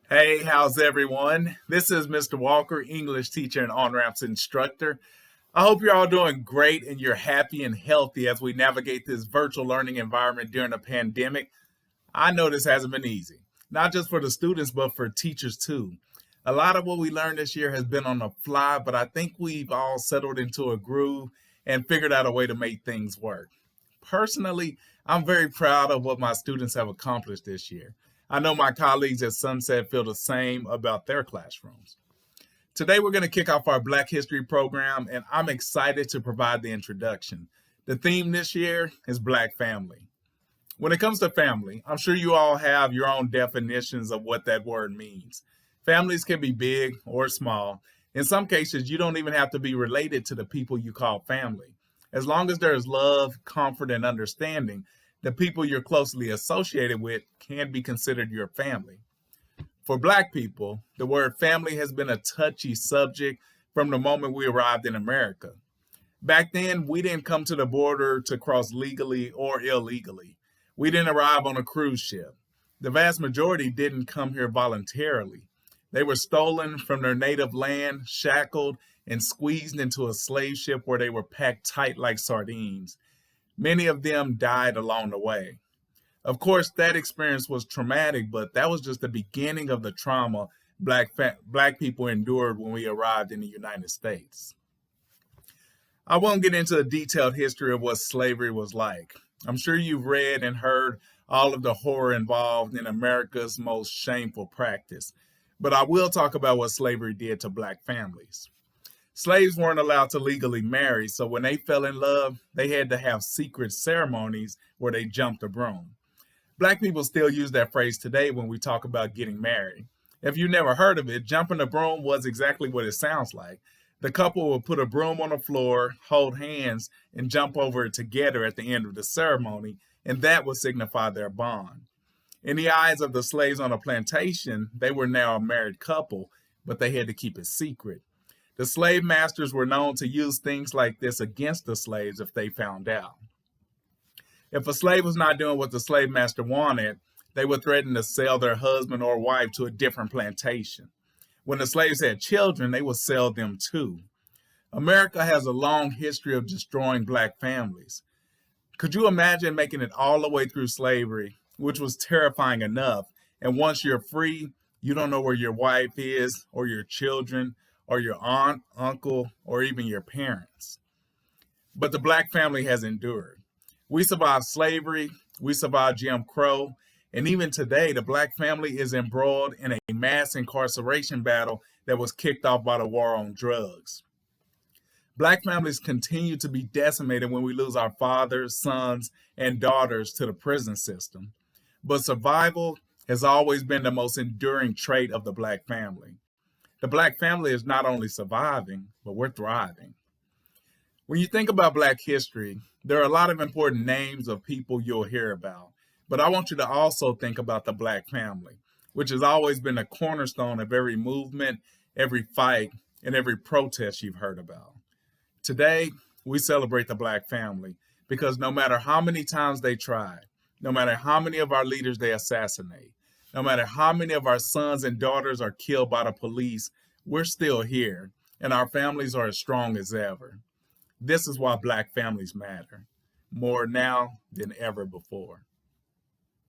Hey, how's everyone? This is Mr. Walker, English teacher and on-ramps instructor. I hope you're all doing great and you're happy and healthy as we navigate this virtual learning environment during the pandemic. I know this hasn't been easy, not just for the students, but for teachers too. A lot of what we learned this year has been on the fly, but I think we've all settled into a groove and figured out a way to make things work. Personally, I'm very proud of what my students have accomplished this year. I know my colleagues at Sunset feel the same about their classrooms. Today, we're going to kick off our Black History program, and I'm excited to provide the introduction. The theme this year is Black family. When it comes to family, I'm sure you all have your own definitions of what that word means. Families can be big or small. In some cases, you don't even have to be related to the people you call family. As long as there is love, comfort, and understanding, the people you're closely associated with can be considered your family. For Black people, the word family has been a touchy subject from the moment we arrived in America. Back then, we didn't come to the border to cross legally or illegally. We didn't arrive on a cruise ship. The vast majority didn't come here voluntarily. They were stolen from their native land, shackled, and squeezed into a slave ship where they were packed tight like sardines. Many of them died along the way. Of course, that experience was traumatic, but that was just the beginning of the trauma Black people endured when we arrived in the United States. I won't get into a detailed history of what slavery was like. I'm sure you've read and heard all of the horror involved in America's most shameful practice, but I will talk about what slavery did to Black families. Slaves weren't allowed to legally marry, so when they fell in love, they had to have secret ceremonies where they jumped a broom. Black people still use that phrase today when we talk about getting married. If you never heard of it, jumping a broom was exactly what it sounds like. The couple would put a broom on the floor, hold hands, and jump over it together at the end of the ceremony, and that would signify their bond. In the eyes of the slaves on a plantation, they were now a married couple, but they had to keep it secret. The slave masters were known to use things like this against the slaves if they found out. If a slave was not doing what the slave master wanted, they would threaten to sell their husband or wife to a different plantation. When the slaves had children, they would sell them too. America has a long history of destroying Black families. Could you imagine making it all the way through slavery, which was terrifying enough, and once you're free, you don't know where your wife is, or your children, or your aunt, uncle, or even your parents? But the Black family has endured. We survived slavery, we survived Jim Crow, and even today, the Black family is embroiled in a mass incarceration battle that was kicked off by the war on drugs. Black families continue to be decimated when we lose our fathers, sons, and daughters to the prison system. But survival has always been the most enduring trait of the Black family. The Black family is not only surviving, but we're thriving. When you think about Black history, there are a lot of important names of people you'll hear about. But I want you to also think about the Black family, which has always been a cornerstone of every movement, every fight, and every protest you've heard about. Today, we celebrate the Black family because no matter how many times they try, no matter how many of our leaders they assassinate, no matter how many of our sons and daughters are killed by the police, we're still here, and our families are as strong as ever. This is why Black families matter, more now than ever before.